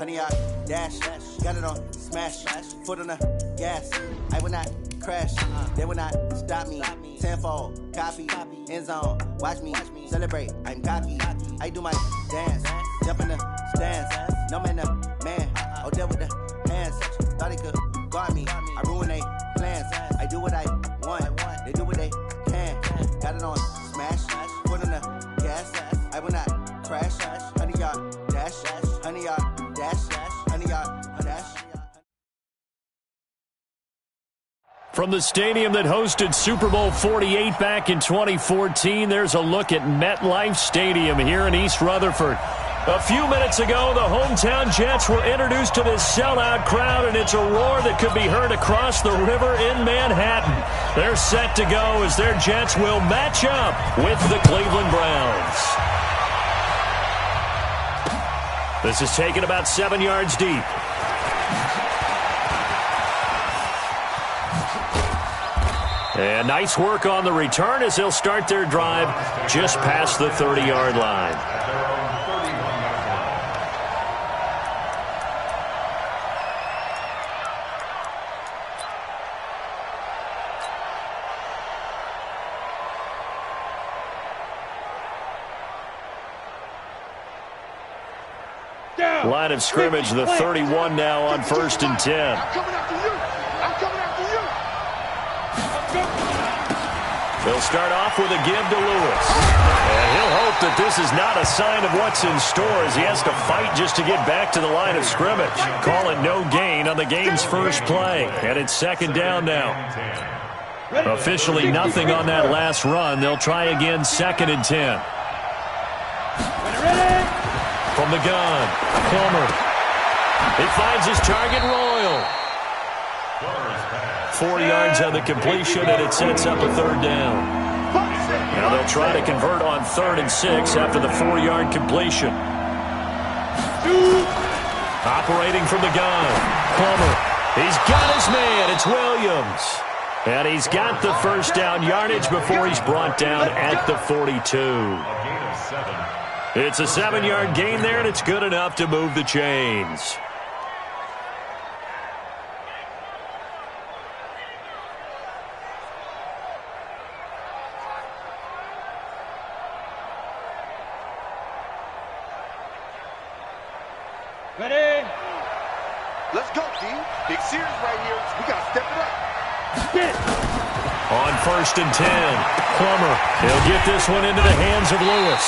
100-yard dash. Got it on smash. Foot on the gas. I will not crash. They will not stop me. Tenfold, copy, end zone. Watch me celebrate. I'm cocky. I do my dance. Jump in the stands. No man, man. Oh, there with the hands. Thought he could guard me. I ruin they plans. I do what I want. They do what they can. Got it on smash. Foot on the gas. I will not crash. 100-yard dash. 100-yard dash. 100-yard dash. From the stadium that hosted Super Bowl 48 back in 2014, there's a look at MetLife Stadium here in East Rutherford. A few minutes ago, the hometown Jets were introduced to this sellout crowd, and it's a roar that could be heard across the river in Manhattan. They're set to go as their Jets will match up with the Cleveland Browns. This is taken about 7 yards deep. And nice work on the return as they'll start their drive just past the 30-yard line. Line of scrimmage, the 31 now on 1st and 10. They'll start off with a give to Lewis. And he'll hope that this is not a sign of what's in store as he has to fight just to get back to the line of scrimmage. Call it no gain on the game's first play. And it's 2nd down now. Officially nothing on that last run. They'll try again 2nd and 10. From the gun, Plummer. He finds his target, Royal. 4 yards on the completion, and it sets up a 3rd down. Now they'll try to convert on 3rd and 6 after the 4-yard completion. Operating from the gun, Plummer. He's got his man. It's Williams. And he's got the first down yardage before he's brought down at the 42. It's a 7-yard gain there, and it's good enough to move the chains. Ready? Let's go, D. Big series right here. We got to step it up. On 1st and 10, Plummer. He'll get this one into the hands of Lewis.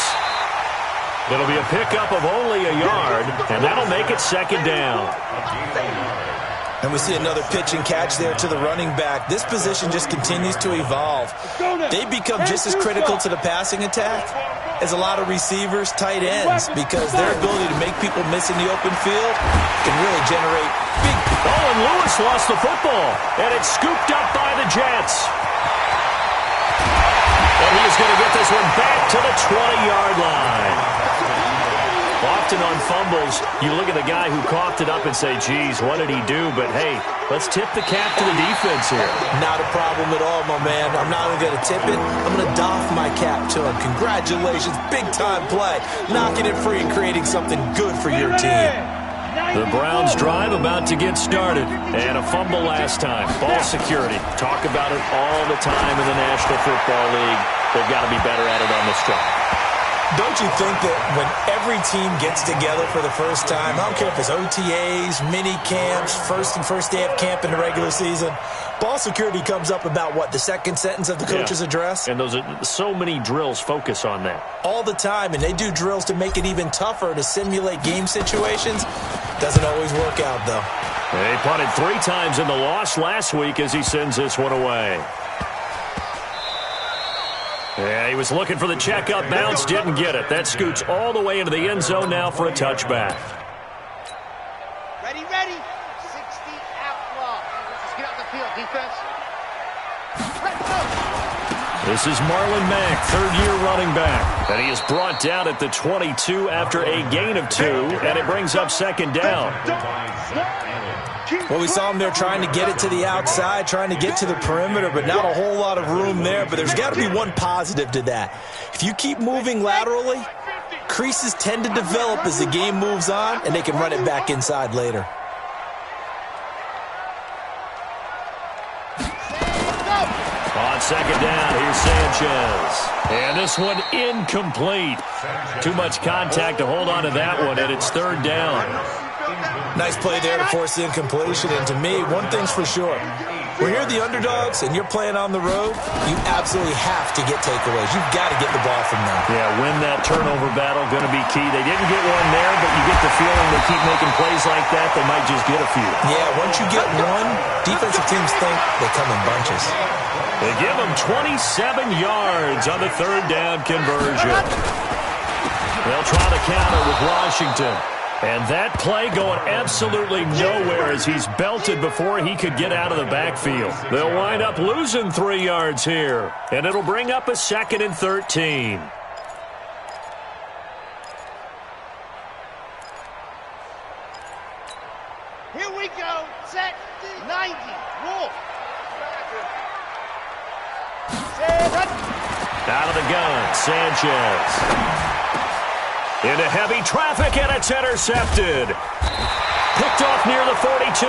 It'll be a pickup of only a yard, and that'll make it 2nd down. And we see another pitch and catch there to the running back. This position just continues to evolve. They become just as critical to the passing attack as a lot of receivers, tight ends, because their ability to make people miss in the open field can really generate big... Oh, and Lewis lost the football, and it's scooped up by the Jets. And he's going to get this one back to the 20-yard line. Often on fumbles, you look at the guy who coughed it up and say, geez, what did he do? But, hey, let's tip the cap to the defense here. Not a problem at all, my man. I'm not only going to tip it, I'm going to doff my cap to him. Congratulations, big-time play. Knocking it free and creating something good for your team. The Browns drive about to get started. And a fumble last time. Ball security. Talk about it all the time in the National Football League. They've got to be better at it on this drive. Don't you think that when every team gets together for the first time, I don't care if it's OTAs, mini camps, first day of camp in the regular season, ball security comes up about what, the second sentence of the coach's address? And those are so many drills focus on that. All the time, and they do drills to make it even tougher to simulate game situations. Doesn't always work out, though. They punted 3 times in the loss last week as he sends this one away. Yeah, he was looking for the checkup bounce, didn't get it. That scoots all the way into the end zone now for a touchback. Ready. 60 out block. Let's get out the field, defense. Let's go. This is Marlon Mack, 3rd-year running back. And he is brought down at the 22 after a gain of 2, and it brings up 2nd down. Well, we saw him there trying to get it to the outside, trying to get to the perimeter, but not a whole lot of room there. But there's got to be one positive to that. If you keep moving laterally, creases tend to develop as the game moves on, and they can run it back inside later. On second down, here's Sanchez. And this one incomplete. Too much contact to hold on to that one, and it's third down. Nice play there to force the incompletion. And to me, one thing's for sure. When you're the underdogs and you're playing on the road, you absolutely have to get takeaways. You've got to get the ball from them. Yeah, win that turnover battle, going to be key. They didn't get one there, but you get the feeling they keep making plays like that, they might just get a few. Yeah, once you get one, defensive teams think they come in bunches. They give them 27 yards on the third down conversion. They'll try the counter with Washington. And that play going absolutely nowhere as he's belted before he could get out of the backfield. They'll wind up losing 3 yards here. And it'll bring up a 2nd and 13. Here we go. Set 90. Wolf. Out of the gun, Sanchez. Into heavy traffic, and it's intercepted. Picked off near the 42,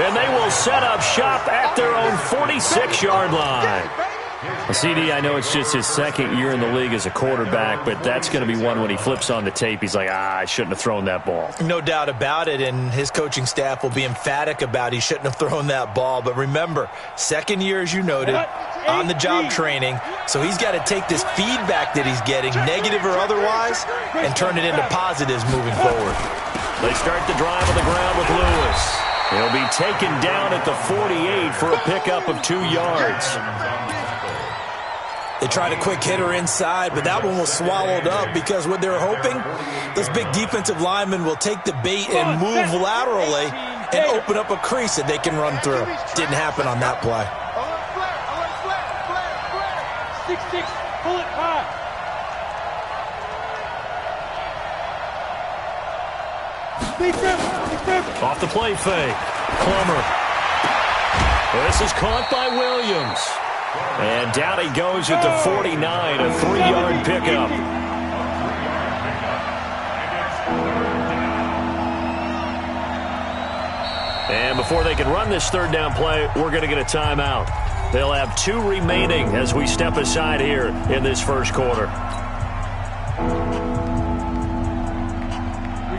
and they will set up shop at their own 46-yard line. Well, CD, I know it's just his second year in the league as a quarterback, but that's going to be one when he flips on the tape, he's like, I shouldn't have thrown that ball. No doubt about it, and his coaching staff will be emphatic about he shouldn't have thrown that ball. But remember, second year, as you noted, on-the-job training, so he's got to take this feedback that he's getting, negative or otherwise, and turn it into positives moving forward. They start the drive on the ground with Lewis. He'll be taken down at the 48 for a pickup of 2 yards. They tried a quick hitter inside, but that one was swallowed up because what they're hoping, those big defensive linemen will take the bait and move laterally and open up a crease that they can run through. Didn't happen on that play. 6-6, pull it high. Off the play fake. Plummer. This is caught by Williams. And down he goes at the 49, a 3-yard pickup. And before they can run this third down play, we're going to get a timeout. They'll have 2 remaining as we step aside here in this first quarter.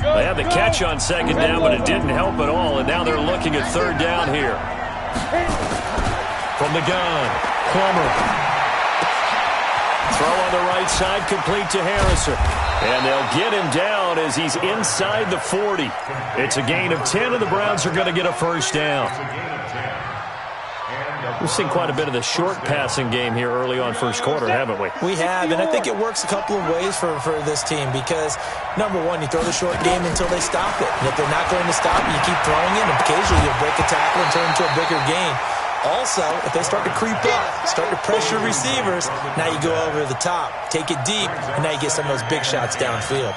They had the catch on second down, but it didn't help at all, and now they're looking at third down here. From the gun, Plummer. Throw on the right side, complete to Harrison. And they'll get him down as he's inside the 40. It's a gain of 10, and the Browns are going to get a first down. We've seen quite a bit of the short passing game here early on first quarter, haven't we? We have, and I think it works a couple of ways for this team because, number one, you throw the short game until they stop it. And if they're not going to stop it, you keep throwing it, and occasionally you'll break a tackle and turn into a bigger gain. Also, if they start to creep up, start to pressure receivers, now you go over the top, take it deep, and now you get some of those big shots downfield.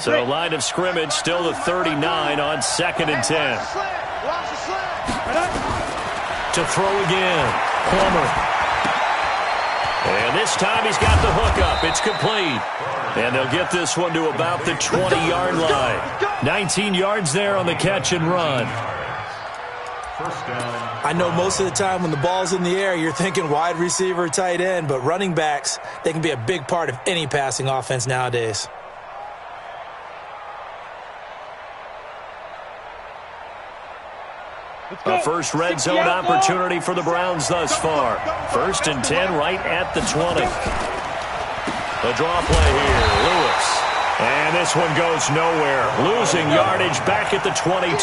So line of scrimmage still the 39 on 2nd and 10. To throw again, Plummer. And this time he's got the hook up. It's complete. And they'll get this one to about the 20-yard line. 19 yards there on the catch and run. I know most of the time when the ball's in the air, you're thinking wide receiver, tight end, but running backs, they can be a big part of any passing offense nowadays. A first red zone opportunity for the Browns thus far. 1st and 10 right at the 20. The draw play here, Lewis. And this one goes nowhere. Losing yardage back at the 22.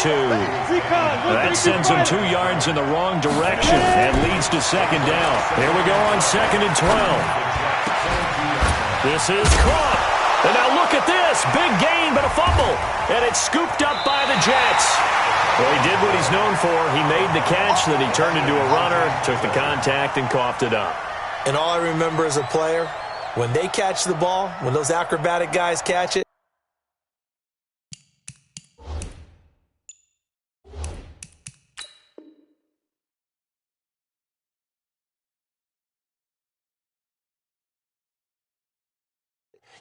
That sends him 2 yards in the wrong direction and leads to second down. Here we go on 2nd and 12. This is caught. And now look at this. Big gain, but a fumble. And it's scooped up by the Jets. Well, he did what he's known for. He made the catch, then he turned into a runner, took the contact, and coughed it up. And all I remember as a player, when they catch the ball, when those acrobatic guys catch it,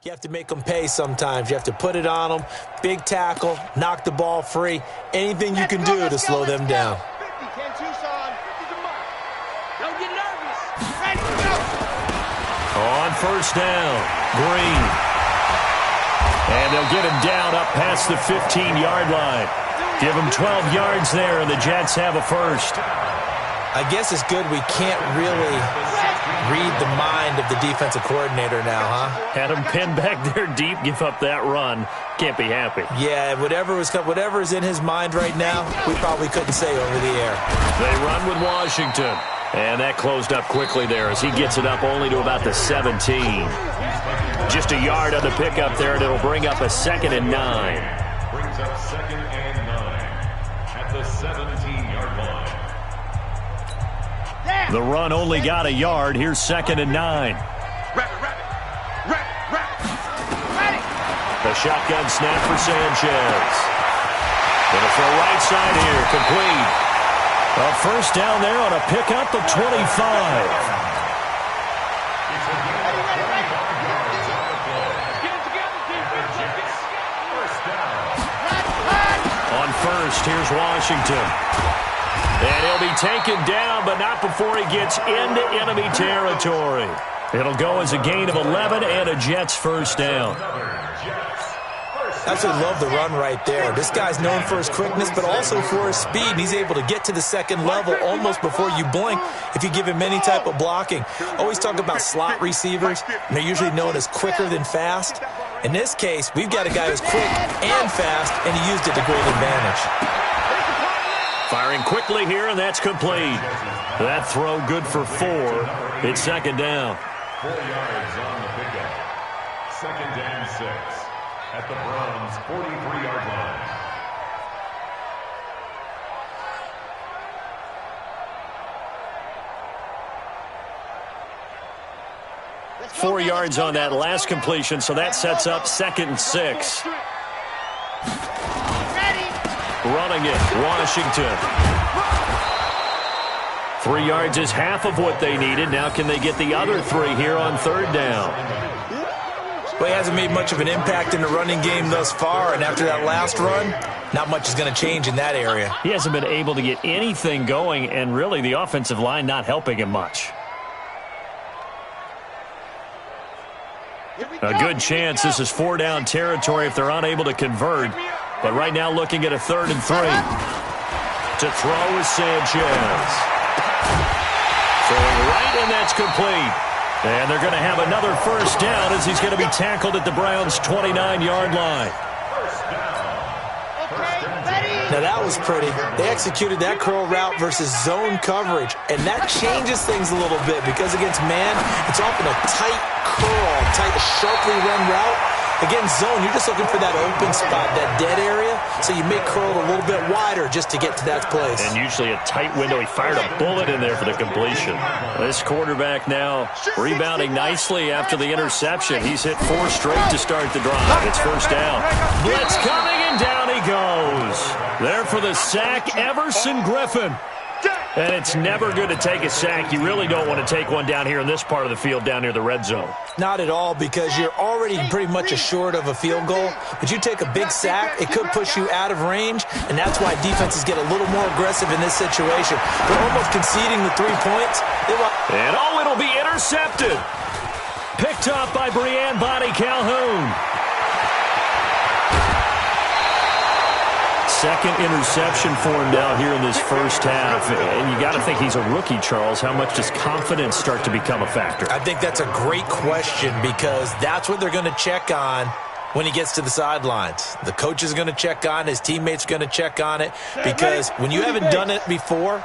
You have to make them pay sometimes. You have to put it on them. Big tackle, knock the ball free. Anything you can do to slow them down. 50, 10 Tucson. 50's a mark. Don't get nervous. Ready, go. On first down, Green. And they'll get him down up past the 15-yard line. Give him 12 yards there, and the Jets have a first. I guess it's good we can't really read the mind of the defensive coordinator now, huh? Had him pinned back there deep, give up that run. Can't be happy. Yeah, whatever is in his mind right now, we probably couldn't say over the air. They run with Washington. And that closed up quickly there as he gets it up only to about the 17. Just a yard on the pickup there, and it'll bring up a 2nd and 9. Brings up 2nd and 9 at the 17-yard line. The run only got a yard. Here's 2nd and 9. The shotgun snap for Sanchez. Gonna throw right side here, complete. A first down there on a pickup of 25. On first, here's Washington. And he'll be taken down, but not before he gets into enemy territory. It'll go as a gain of 11 and a Jets first down. Absolutely love the run right there. This guy's known for his quickness, but also for his speed. And he's able to get to the second level almost before you blink if you give him any type of blocking. Always talk about slot receivers, and they're usually known as quicker than fast. In this case, we've got a guy who's quick and fast, and he used it to great advantage. Firing quickly here, and that's complete. That throw good for 4. It's 2nd down. 4 yards on the pickup. 2nd and 6 at the Browns' 43-yard line. Four yards on that last completion, so that sets up 2nd and 6. Running it, Washington. 3 yards is half of what they needed. Now can they get the other 3 here on 3rd down? Well, he hasn't made much of an impact in the running game thus far, and after that last run, not much is going to change in that area. He hasn't been able to get anything going, and really the offensive line not helping him much. A good chance this is 4-down territory if they're unable to convert. But right now looking at a 3rd and 3. To throw is Sanchez. Throwing right, and that's complete. And they're going to have another first down as he's going to be tackled at the Browns' 29-yard line. Now that was pretty. They executed that curl route versus zone coverage, and that changes things a little bit because against man, it's often a tight curl, tight, sharply run route. Against zone, you're just looking for that open spot, that dead area, so you make curl a little bit wider just to get to that place. And usually a tight window. He fired a bullet in there for the completion. This quarterback now rebounding nicely after the interception. He's hit 4 straight to start the drive. It's first down. Blitz coming, and down he goes. There for the sack, Everson Griffin. And it's never good to take a sack. You really don't want to take one down here in this part of the field down near the red zone. Not at all, because you're already pretty much assured of a field goal. But you take a big sack, it could push you out of range, and that's why defenses get a little more aggressive in this situation. They're almost conceding the 3 points. And it'll be intercepted. Picked up by Brianne Bonnie Calhoun. Second interception for him now here in this first half. And you got to think he's a rookie, Charles. How much does confidence start to become a factor? I think that's a great question because that's what they're going to check on when he gets to the sidelines. The coach is going to check on it. His teammates are going to check on it because when you haven't done it before,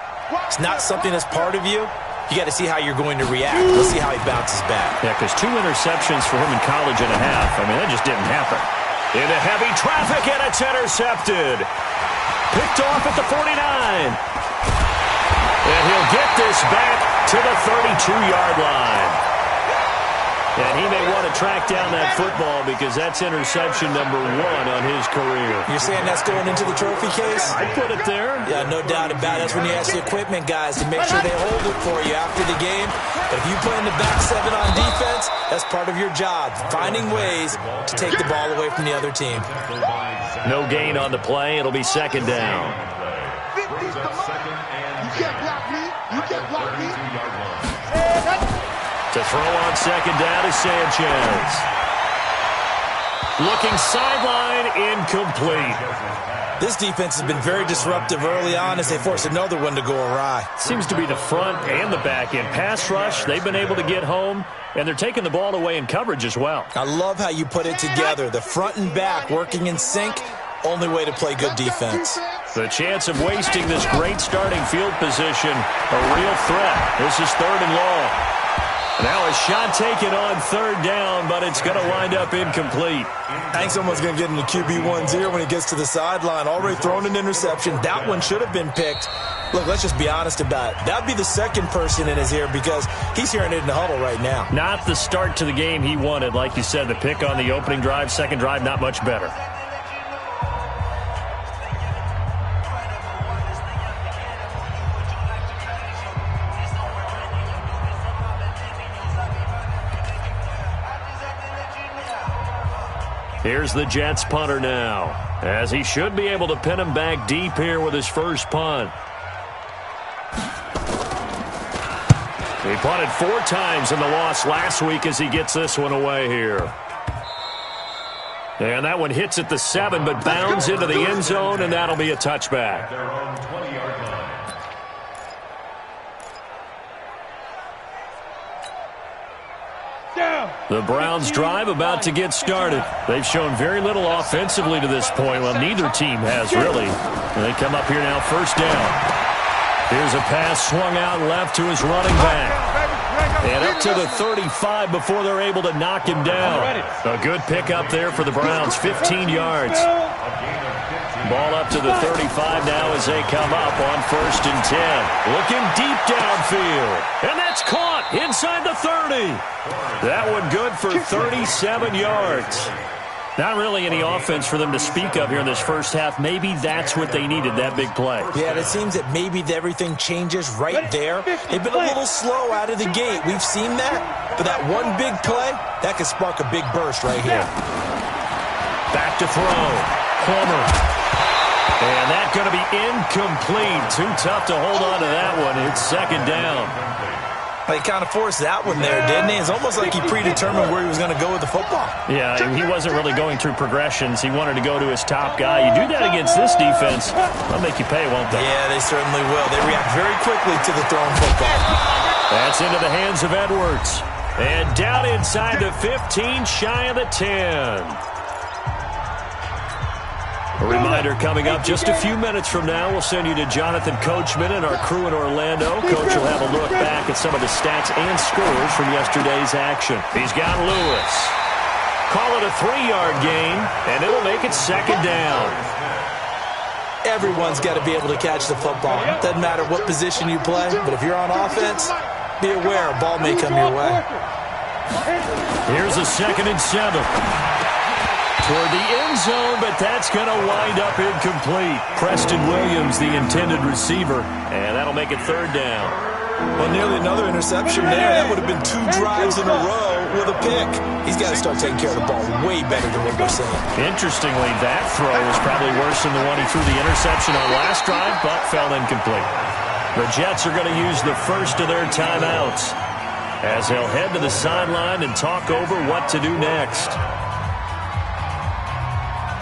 it's not something that's part of you. You got to see how you're going to react. We'll see how he bounces back. Yeah, because 2 interceptions for him in college and a half. I mean, that just didn't happen. Into heavy traffic, and it's intercepted. Picked off at the 49. And he'll get this back to the 32-yard line. And he may want to track down that football because that's interception number 1 on his career. You're saying that's going into the trophy case? I put it there. Yeah, no doubt about it. That's when you ask the equipment guys to make sure they hold it for you after the game. But if you play in the back 7 on defense, that's part of your job, finding ways to take the ball away from the other team. No gain on the play. It'll be second down. You can't block me. You can't block me. To throw on second down is Sanchez. Looking sideline, incomplete. This defense has been very disruptive early on as they force another one to go awry. Seems to be the front and the back end. Pass rush, they've been able to get home, and they're taking the ball away in coverage as well. I love how you put it together. The front and back working in sync, only way to play good defense. The chance of wasting this great starting field position, a real threat. This is 3rd and long. Now a shot taken on 3rd down, but it's going to wind up incomplete. I think someone's going to get into QB1's ear when he gets to the sideline. Already thrown an interception. That one should have been picked. Look, let's just be honest about it. That would be the second person in his ear because he's hearing it in the huddle right now. Not the start to the game he wanted. Like you said, the pick on the opening drive, second drive, not much better. Here's the Jets punter now, as he should be able to pin him back deep here with his first punt. He punted 4 times in the loss last week as he gets this one away here. And that one hits at the 7, but bounds into the end zone, and that'll be a touchback. Their own 20-yard line. The Browns drive about to get started. They've shown very little offensively to this point. Well, neither team has really. And they come up here now, first down. Here's a pass swung out left to his running back. And up to the 35 before they're able to knock him down. A good pickup there for the Browns, 15 yards. Ball up to the 35 now as they come up on 1st and 10. Looking deep downfield. And that's caught inside the 30. That one good for 37 yards. Not really any offense for them to speak of here in this first half. Maybe that's what they needed, that big play. Yeah, and it seems that maybe everything changes right there. They've been a little slow out of the gate. We've seen that. But that one big play, that could spark a big burst right here. Back to throw. Plummer. And that's going to be incomplete. Too tough to hold on to that one. It's second down. He kind of forced that one there, didn't he? It's almost like he predetermined where he was going to go with the football. Yeah, he wasn't really going through progressions. He wanted to go to his top guy. You do that against this defense, they'll make you pay, won't they? Yeah, they certainly will. They react very quickly to the thrown football. That's into the hands of Edwards. And down inside the 15, shy of the 10. A reminder coming up just a few minutes from now. We'll send you to Jonathan Coachman and our crew in Orlando. Coach will have a look back at some of the stats and scores from yesterday's action. He's got Lewis. Call it a 3-yard gain, and it'll make it second down. Everyone's got to be able to catch the football. Doesn't matter what position you play, but if you're on offense, be aware a ball may come your way. Here's a 2nd and 7. Toward the end zone, but that's going to wind up incomplete. Preston Williams, the intended receiver, and that'll make it 3rd down. Well, nearly another interception there. That would have been 2 drives in a row with a pick. He's got to start taking care of the ball way better than what we're seeing. Interestingly, that throw was probably worse than the one he threw the interception on last drive, but fell incomplete. The Jets are going to use the first of their timeouts as they'll head to the sideline and talk over what to do next.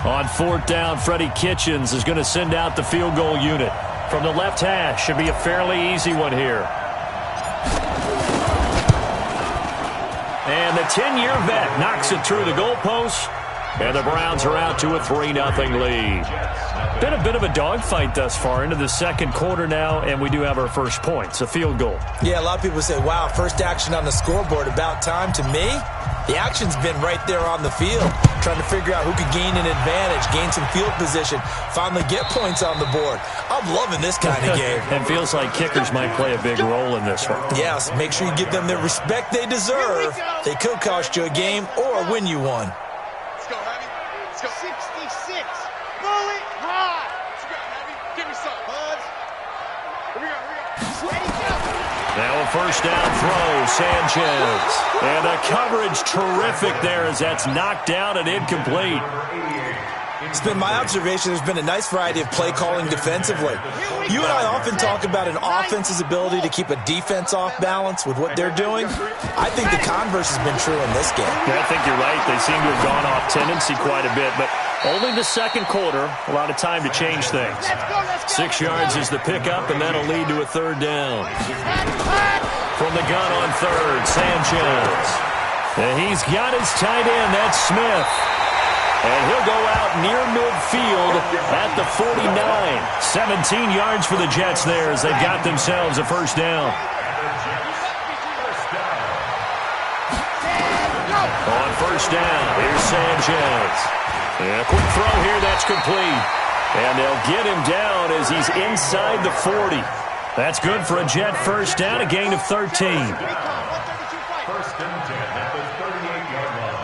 On 4th down, Freddie Kitchens is going to send out the field goal unit. From the left hash, should be a fairly easy one here. And the 10-year vet knocks it through the goalpost. And the Browns are out to a 3-0 lead. Been a bit of a dogfight thus far into the second quarter now, and we do have our first points, a field goal. Yeah, a lot of people say, wow, first action on the scoreboard, about time. To me, The action's been right there on the field, trying to figure out who could gain an advantage, gain some field position, finally get points on the board. I'm loving this kind of game. It feels like kickers might play a big role in this one. Yes, make sure you give them the respect they deserve. They could cost you a game or win you one. Let's go, Heavy. Let's go. 66. Bullet high. What you got, Heavy? Give me some. Buds. Here we go. Ready, go. Now a first down throw, Sanchez. And the coverage terrific there as that's knocked down and incomplete. It's been my observation there's been a nice variety of play calling defensively. You and I often talk about an offense's ability to keep a defense off balance with what they're doing. I think the converse has been true in this game. Yeah, I think you're right. They seem to have gone off tendency quite a bit, but only the second quarter, a lot of time to change things. 6 yards is the pickup, and that'll lead to a third down. From the gun on third, Sanchez. And he's got his tight end, that's Smith. And he'll go out near midfield at the 49. 17 yards for the Jets there as they've got themselves a first down. On first down, here's Sanchez. And a quick throw here, that's complete. And they'll get him down as he's inside the 40. That's good for a Jet first down, a gain of 13. First and 10 at the 38-yard line.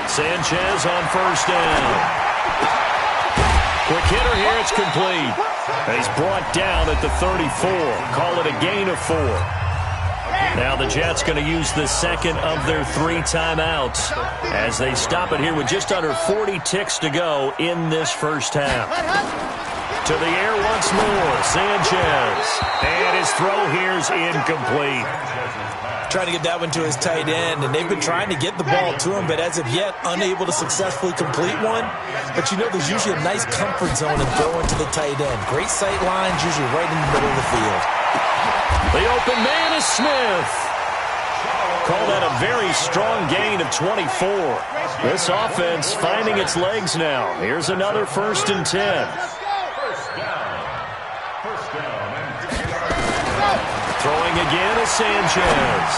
Sanchez on first down. Quick hitter here, it's complete. He's brought down at the 34. Call it a gain of 4. Now the Jets going to use the second of their 3 timeouts as they stop it here with just under 40 ticks to go in this first half. To the air once more, Sanchez. And his throw here is incomplete. Trying to get that one to his tight end, and they've been trying to get the ball to him, but as of yet, unable to successfully complete one. But you know there's usually a nice comfort zone in throwing to the tight end. Great sight lines, usually right in the middle of the field. The open man is Smith. Call that a very strong gain of 24. This offense finding its legs now. Here's another first and 10. Throwing again is Sanchez.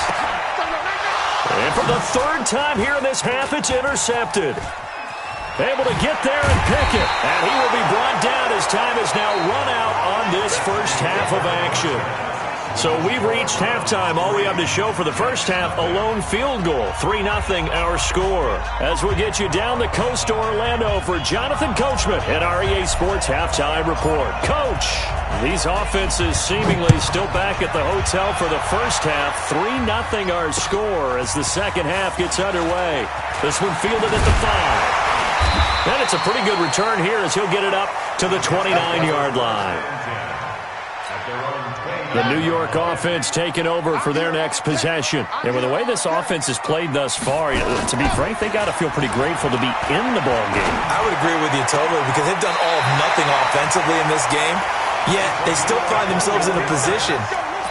And for the third time here in this half, it's intercepted. Able to get there and pick it. And he will be brought down as time has now run out on this first half of action. So we've reached halftime. All we have to show for the first half, a lone field goal. 3-0 our score. As we get you down the coast to Orlando for Jonathan Coachman at our EA Sports Halftime Report. Coach, these offenses seemingly still back at the hotel for the first half. 3-0 our score as the second half gets underway. This one fielded at the 5. And it's a pretty good return here as he'll get it up to the 29-yard line. The New York offense taking over for their next possession. And with the way this offense has played thus far, to be frank, they got to feel pretty grateful to be in the ball game. I would agree with you totally because they've done all of nothing offensively in this game, yet they still find themselves in a position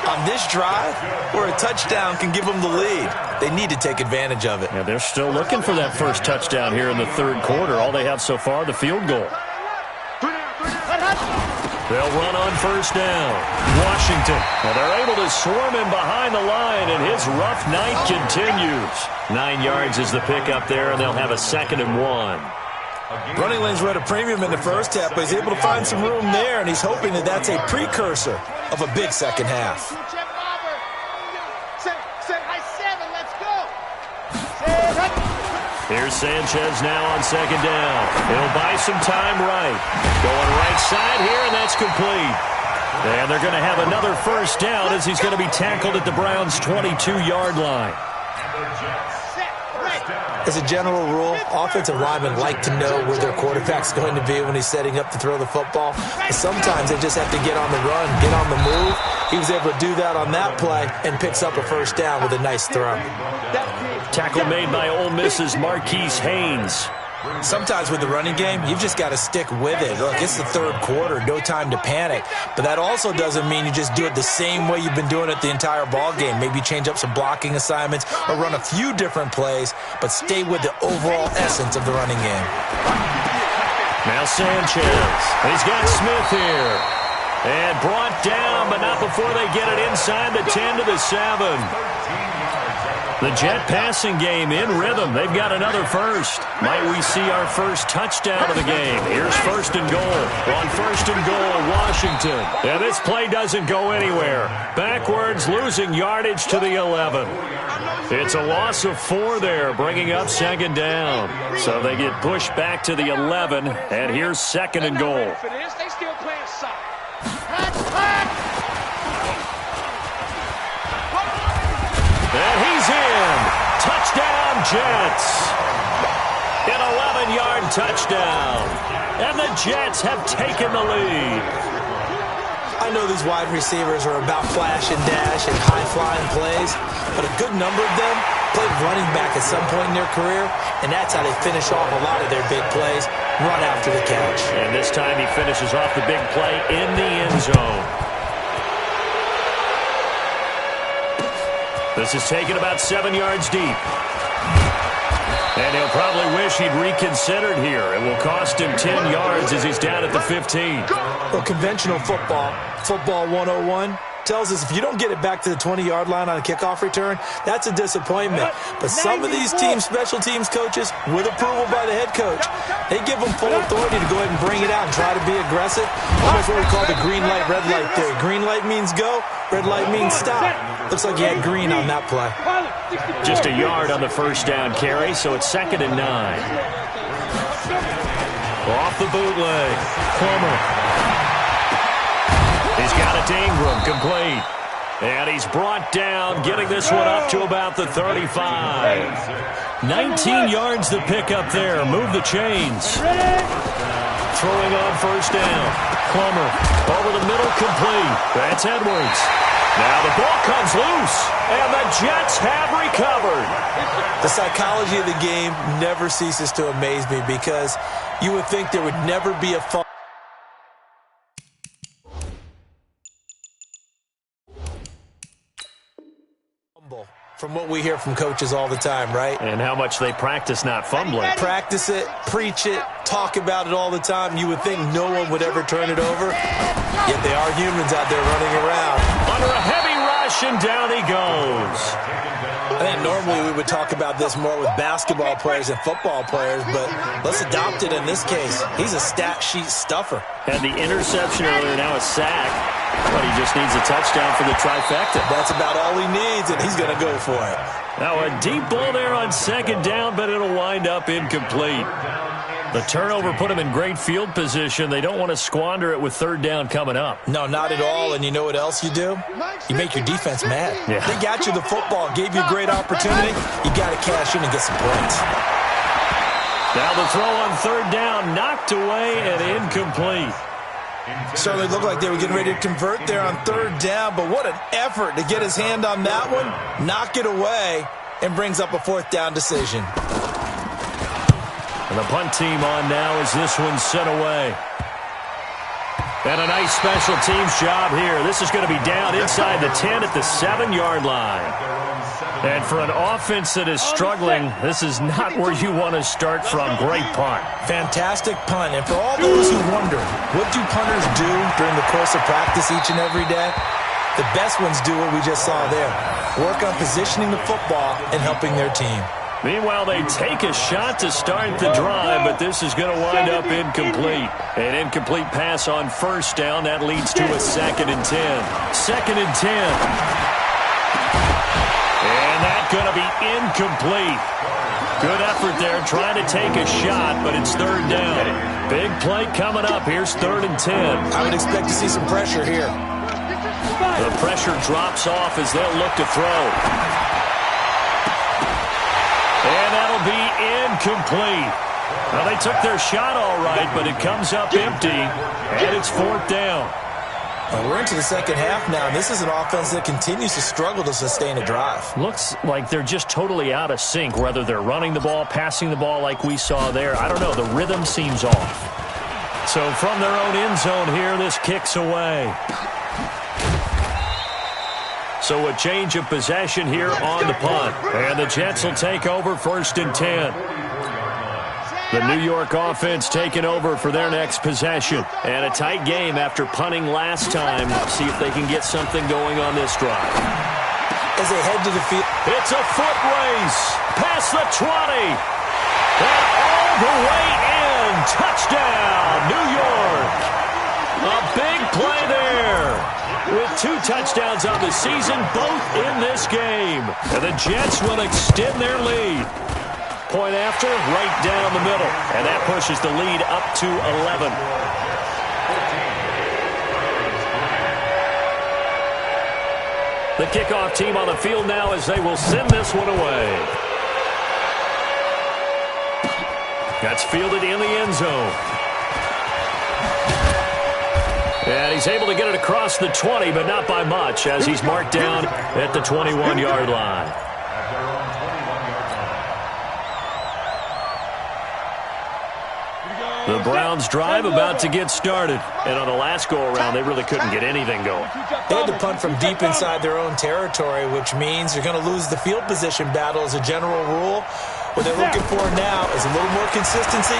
on this drive where a touchdown can give them the lead. They need to take advantage of it. Yeah, they're still looking for that first touchdown here in the third quarter. All they have so far, the field goal. They'll run on first down. Washington. Well, they're able to swarm him behind the line, and his rough night continues. 9 yards is the pickup there, and they'll have a 2nd and 1. Running lanes were at a premium in the first half, but he's able to find some room there, and he's hoping that that's a precursor of a big second half. Here's Sanchez now on 2nd down. He'll buy some time right. Going right side here, and that's complete. And they're going to have another first down as he's going to be tackled at the Browns' 22-yard line. As a general rule, offensive linemen like to know where their quarterback's going to be when he's setting up to throw the football. But sometimes they just have to get on the run, get on the move. He was able to do that on that play and picks up a first down with a nice throw. Tackle made by Ole Miss's Marquise Haynes. Sometimes with the running game, you've just got to stick with it. Look, it's the third quarter, no time to panic. But that also doesn't mean you just do it the same way you've been doing it the entire ball game. Maybe change up some blocking assignments or run a few different plays, but stay with the overall essence of the running game. Now Sanchez. He's got Smith here. And brought down, but not before they get it inside the 10 to the 7. The Jet passing game in rhythm. They've got another first. Might we see our first touchdown of the game? Here's first and goal. On first and goal, Washington. And this play doesn't go anywhere. Backwards, losing yardage to the 11. It's a loss of 4 there, bringing up second down. So they get pushed back to the 11, and here's second and goal. They still playing soft. And he's in. Touchdown, Jets. An 11-yard touchdown. And the Jets have taken the lead. I know these wide receivers are about flash and dash and high-flying plays, but a good number of them played running back at some point in their career, and that's how they finish off a lot of their big plays, run after the catch. And this time he finishes off the big play in the end zone. This is taken about 7 yards deep. And he'll probably wish he'd reconsidered here. It will cost him 10 yards as he's down at the 15. Well, conventional football 101, tells us if you don't get it back to the 20-yard line on a kickoff return, that's a disappointment. But some of these teams, special teams coaches, with approval by the head coach, they give them full authority to go ahead and bring it out and try to be aggressive. Almost what we call the green light, red light theory. Green light means go, red light means stop. Looks like he had green on that play. Just a yard on the first down carry, so it's 2nd and 9. Off the bootleg. Plummer. He's got it to Ingram, complete. And he's brought down, getting this one up to about the 35. 19 yards to pick up there. Move the chains. Throwing on first down. Plummer over the middle, complete. That's Edwards. Now the ball comes loose, and the Jets have recovered. The psychology of the game never ceases to amaze me because you would think there would never be a fumble. From what we hear from coaches all the time, right? And how much they practice not fumbling. Practice it, preach it, talk about it all the time. You would think no one would ever turn it over. Yet they are humans out there running around. Under a heavy rush, and down he goes. I think normally we would talk about this more with basketball players and football players, but let's adopt it in this case. He's a stat sheet stuffer. Had the interception earlier, now a sack. But he just needs a touchdown for the trifecta. That's about all he needs, and he's going to go for it. Now a deep ball there on second down, but it'll wind up incomplete. The turnover put him in great field position. They don't want to squander it with third down coming up. No, not at all. And you know what else you do? You make your defense mad. Yeah. They got you the football, gave you a great opportunity. You got to cash in and get some points. Now the throw on third down, knocked away and incomplete. Certainly looked like they were getting ready to convert there on third down, but what an effort to get his hand on that one, knock it away, and brings up a fourth down decision. And the punt team on now as this one's sent away. And a nice special teams job here. This is going to be down inside the 10 at the 7-yard line. And for an offense that is struggling, this is not where you want to start from. Great punt. Fantastic punt. And for all those who wonder, what do punters do during the course of practice each and every day? The best ones do what we just saw there. Work on positioning the football and helping their team. Meanwhile, they take a shot to start the drive, but this is going to wind up incomplete. An incomplete pass on first down. That leads to a 2nd and 10. 2nd and 10. And that's going to be incomplete. Good effort there trying to take a shot, but it's third down. Big play coming up. Here's 3rd and 10. I would expect to see some pressure here. The pressure drops off as they'll look to throw. And that'll be incomplete. Now, they took their shot all right, but it comes up empty, and it's 4th down. Well, we're into the second half now, and this is an offense that continues to struggle to sustain a drive. Looks like they're just totally out of sync, whether they're running the ball, passing the ball like we saw there. I don't know. The rhythm seems off. So from their own end zone here, this kicks away. So a change of possession here on the punt. And the Jets will take over 1st and 10. The New York offense taking over for their next possession. And a tight game after punting last time. See if they can get something going on this drive. As they head to the field. It's a foot race. Past the 20. And all the way in. Touchdown, New York. A big play there. With 2 touchdowns on the season, both in this game. And the Jets will extend their lead. Point after, right down the middle. And that pushes the lead up to 11. The kickoff team on the field now as they will send this one away. That's fielded in the end zone. And he's able to get it across the 20, but not by much, as he's marked down at the 21-yard line. The Browns drive about to get started. And on the last go-around, they really couldn't get anything going. They had to punt from deep inside their own territory, which means you're going to lose the field position battle as a general rule. What they're looking for now is a little more consistency,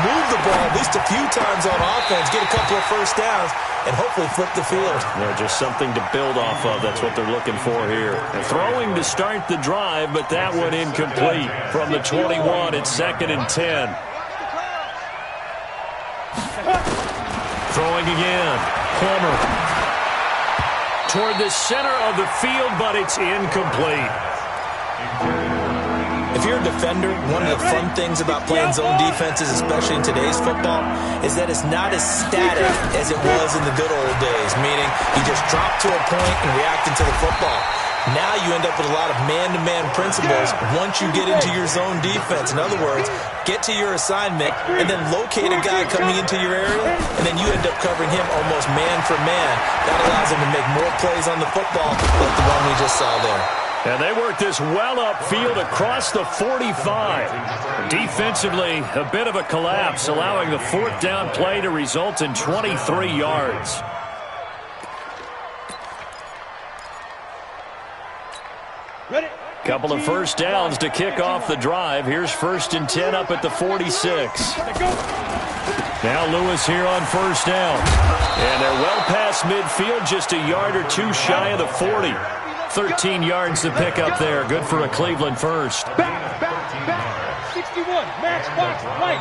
move the ball at least a few times on offense, get a couple of first downs, and hopefully flip the field. Just something to build off of. That's what they're looking for here. And throwing to start the drive, but that one incomplete. From the 21, it's 2nd and 10. Throwing again. Plummer. Toward the center of the field, but it's incomplete. If you're a defender, one of the fun things about playing zone defenses, especially in today's football, is that it's not as static as it was in the good old days, meaning you just drop to a point and react into the football. Now you end up with a lot of man-to-man principles once you get into your zone defense. In other words, get to your assignment and then locate a guy coming into your area, and then you end up covering him almost man for man. That allows him to make more plays on the football like the one we just saw there. And they work this well upfield across the 45. Defensively, a bit of a collapse, allowing the 4th down play to result in 23 yards. Couple of first downs to kick off the drive. Here's 1st and 10 up at the 46. Now Lewis here on 1st down. And they're well past midfield, just a yard or 2 shy of the 40. 13 yards to pick up there. Good for a Cleveland first. Back. 61. Max box right.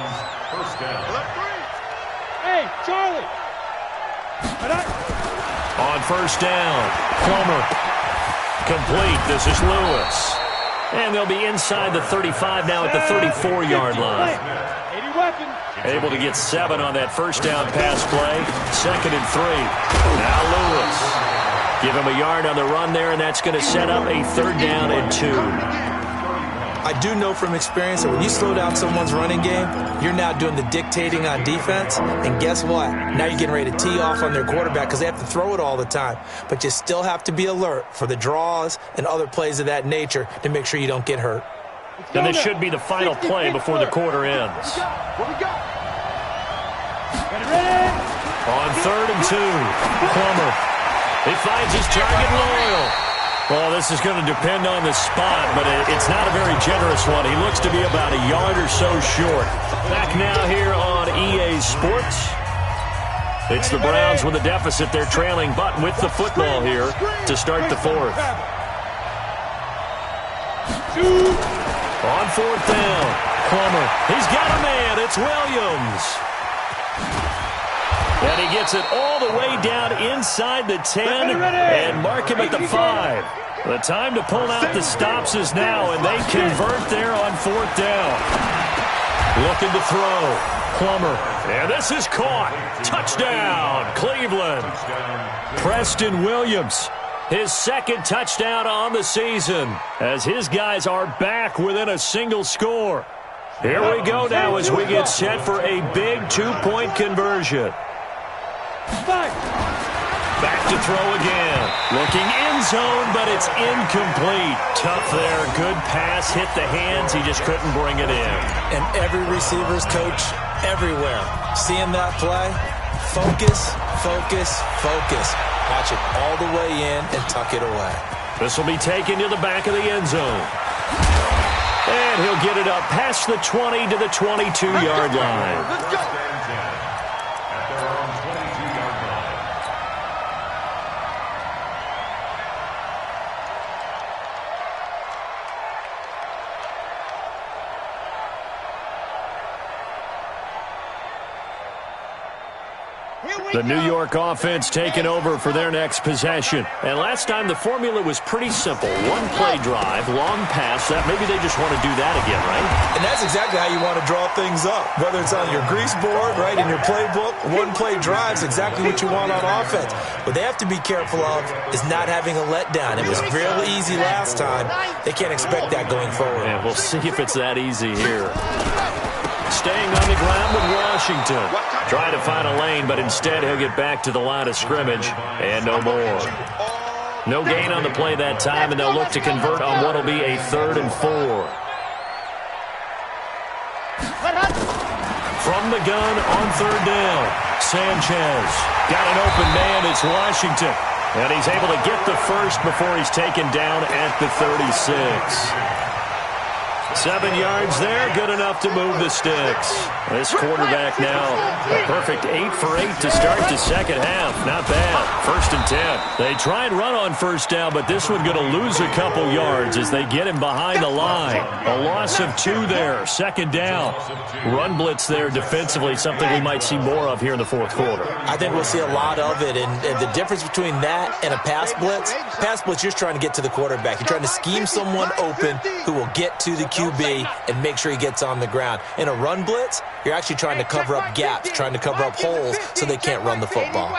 First down. Hey, Charlie. On 1st down, Plummer. Complete. This is Lewis. And they'll be inside the 35 now at the 34-yard line. 80 weapons. Able to get 7 on that 1st down pass play. 2nd and 3. Now Lewis. Give him a yard on the run there, and that's going to set up a 3rd down and 2. I do know from experience that when you slow down someone's running game, you're now doing the dictating on defense. And guess what? Now you're getting ready to tee off on their quarterback because they have to throw it all the time. But you still have to be alert for the draws and other plays of that nature to make sure you don't get hurt. And this should be the final play before the quarter ends. On 3rd and 2, Plummer. He finds his target loyal. Well, this is going to depend on the spot, but it's not a very generous one. He looks to be about a yard or so short. Back now here on EA Sports. It's the Browns with a deficit. They're trailing, but with the football here to start the 4th. On 4th down, Plummer. He's got a man. It's Williams. And he gets it all the way down inside the 10 and mark him at the 5. The time to pull out the stops is now, and they convert there on 4th down. Looking to throw. Plummer. And this is caught. Touchdown, Cleveland. Preston Williams. His 2nd touchdown on the season as his guys are back within a single score. Here we go now as we get set for a big 2-point conversion. Back to throw again. Looking end zone, but it's incomplete. Tough there. Good pass. Hit the hands. He just couldn't bring it in. And every receiver's coach everywhere. Seeing that play, focus, focus, focus. Watch it all the way in and tuck it away. This will be taken to the back of the end zone. And he'll get it up past the 20 to the 22-yard line. Let's go. At their own 22-yard line. The New York offense taking over for their next possession. And last time the formula was pretty simple. One play drive, long pass. Maybe they just want to do that again, right? And that's exactly how you want to draw things up. Whether it's on your grease board, right, in your playbook, one play drive's exactly what you want on offense. What they have to be careful of is not having a letdown. It was real easy last time. They can't expect that going forward. And we'll see if it's that easy here. Staying on the ground with Washington. Trying to find a lane, but instead he'll get back to the line of scrimmage. And no more. No gain on the play that time, and they'll look to convert on what will be a 3rd and 4. From the gun on 3rd down. Sanchez got an open man. It's Washington. And he's able to get the first before he's taken down at the 36. 7 yards there, good enough to move the sticks. This quarterback now, a perfect 8 for 8 to start the second half. Not bad. 1st and 10. They try and run on 1st down, but this one going to lose a couple yards as they get him behind the line. A loss of 2 there. 2nd down. Run blitz there defensively, something we might see more of here in the 4th quarter. I think we'll see a lot of it, and the difference between that and a pass blitz, you're just trying to get to the quarterback. You're trying to scheme someone open who will get to the QB and make sure he gets on the ground. In a run blitz, you're actually trying to cover up gaps, trying to cover up holes so they can't run the football. On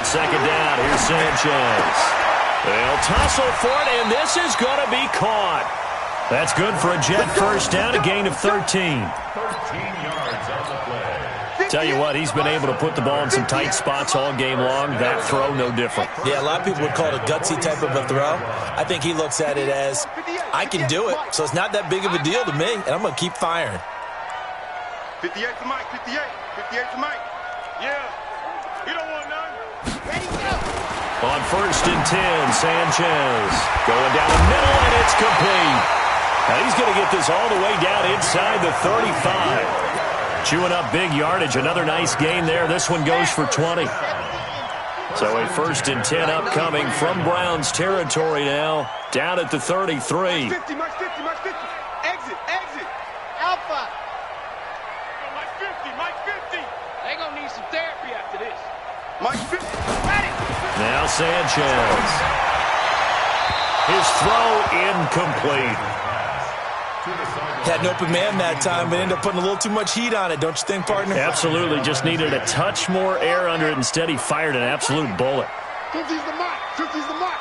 2nd down, here's Sanchez. They'll tussle for it, and this is going to be caught. That's good for a Jet 1st down, a gain of 13. 13 yards on the play. Tell you what, he's been able to put the ball in some tight spots all game long. That throw, no different. Yeah, a lot of people would call it a gutsy type of a throw. I think he looks at it as, I can do it, so it's not that big of a deal to me, and I'm going to keep firing. 58 to Mike, 58. 58 to Mike. Yeah. You don't want none. Ready, go. On 1st and 10, Sanchez going down the middle, and it's complete. Now he's going to get this all the way down inside the 35. Chewing up big yardage. Another nice gain there. This one goes for 20. So a 1st and 10 upcoming from Browns territory now. Down at the 33. Mike 50, Mike 50, Mike 50. Exit. Alpha. Mike 50, Mike 50. They gonna need some therapy after this. Mike 50. Ready. Now Sanchez. His throw incomplete. Had an open man that time, but ended up putting a little too much heat on it, don't you think, partner? Absolutely. Just needed a touch more air under it. Instead, he fired an absolute bullet. 50's the mark. 50's the mark.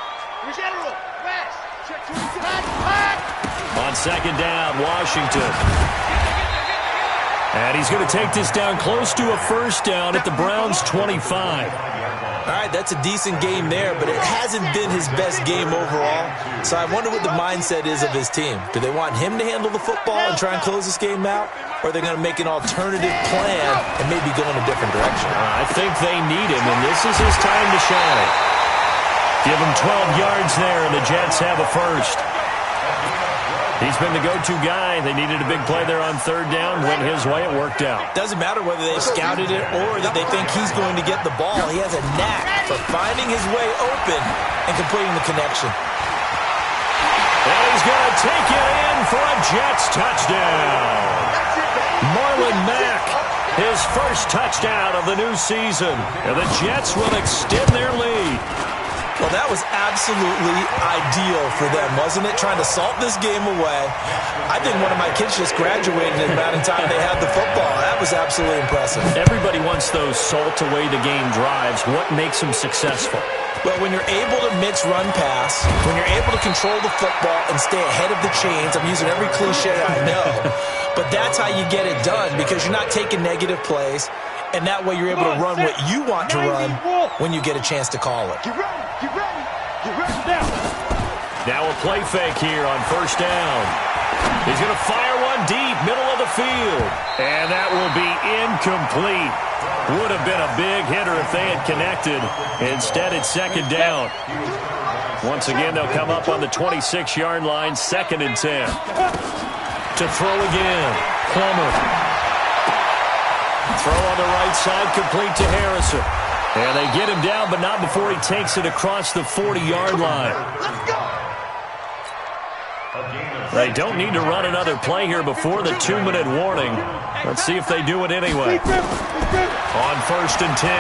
General. Fast. Check 22. On 2nd down, Washington. And he's going to take this down close to a 1st down at the Browns' 25. All right, that's a decent game there, but it hasn't been his best game overall. So I wonder what the mindset is of his team. Do they want him to handle the football and try and close this game out? Or are they going to make an alternative plan and maybe go in a different direction? I think they need him, and this is his time to shine. Give him 12 yards there, and the Jets have a 1st. He's been the go-to guy. They needed a big play there on 3rd down. Went his way. It worked out. Doesn't matter whether they've scouted it or that they think he's going to get the ball. He has a knack for finding his way open and completing the connection. And he's going to take it in for a Jets touchdown. Marlon Mack, his 1st touchdown of the new season. And the Jets will extend their lead. Well, that was absolutely ideal for them, wasn't it? Trying to salt this game away. I think one of my kids just graduated in the amount of time they had the football. That was absolutely impressive. Everybody wants those salt-away-the-game drives. What makes them successful? Well, when you're able to mix run pass, when you're able to control the football and stay ahead of the chains, I'm using every cliche I know, but that's how you get it done because you're not taking negative plays, and that way you're able to run what you want to run when you get a chance to call it. Get ready. Get ready. Get ready now. Now a play fake here on 1st down. He's going to fire one deep, middle of the field. And that will be incomplete. Would have been a big hitter if they had connected. Instead, it's 2nd down. Once again, they'll come up on the 26-yard line, 2nd and 10. To throw again, Plummer. Throw on the right side, complete to Harrison. And they get him down, but not before he takes it across the 40-yard line. They don't need to run another play here before the 2-minute warning. Let's see if they do it anyway. On 1st and 10,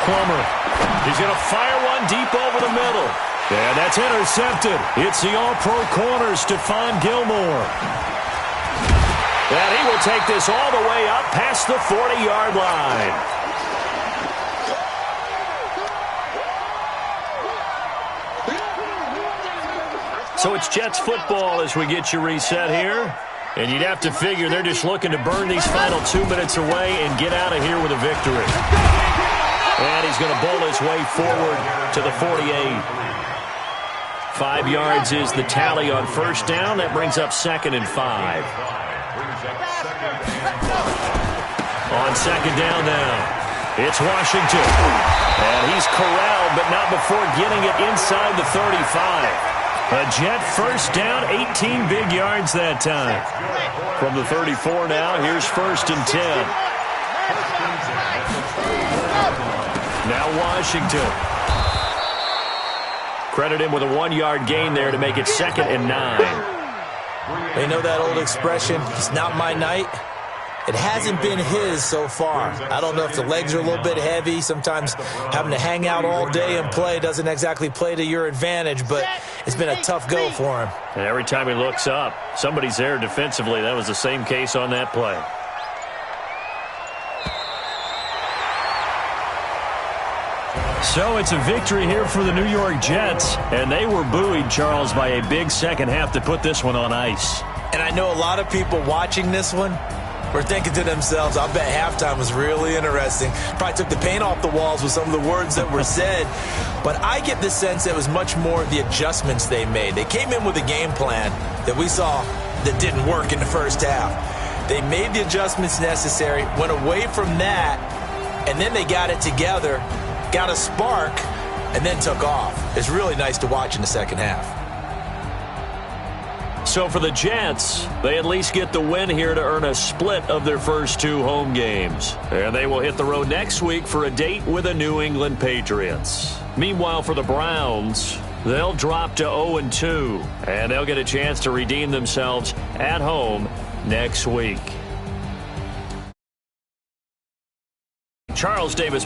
Plummer. He's going to fire one deep over the middle. And that's intercepted. It's the all-pro corner, Stephon Gilmore. And he will take this all the way up past the 40-yard line. So it's Jets football as we get you reset here. And you'd have to figure they're just looking to burn these final 2 minutes away and get out of here with a victory. And he's going to bowl his way forward to the 48. 5 yards is the tally on 1st down. That brings up 2nd and 5. On 2nd down now, it's Washington. And he's corralled, but not before getting it inside the 35. A Jet 1st down, 18 big yards that time. From the 34 now, here's 1st and 10. Now Washington. Credit him with a 1-yard gain there to make it 2nd and 9. They know that old expression, it's not my night. It hasn't been his so far. I don't know if the legs are a little bit heavy. Sometimes having to hang out all day and play doesn't exactly play to your advantage, but it's been a tough go for him. And every time he looks up, somebody's there defensively. That was the same case on that play. So it's a victory here for the New York Jets, and they were buoyed, Charles, by a big second half to put this one on ice. And I know a lot of people watching this one were thinking to themselves, I bet halftime was really interesting. Probably took the paint off the walls with some of the words that were said. But I get the sense it was much more the adjustments they made. They came in with a game plan that we saw that didn't work in the first half. They made the adjustments necessary, went away from that, and then they got it together, got a spark, and then took off. It's really nice to watch in the second half. So for the Jets, they at least get the win here to earn a split of their first 2 home games. And they will hit the road next week for a date with the New England Patriots. Meanwhile, for the Browns, they'll drop to 0-2, and they'll get a chance to redeem themselves at home next week. Charles Davis.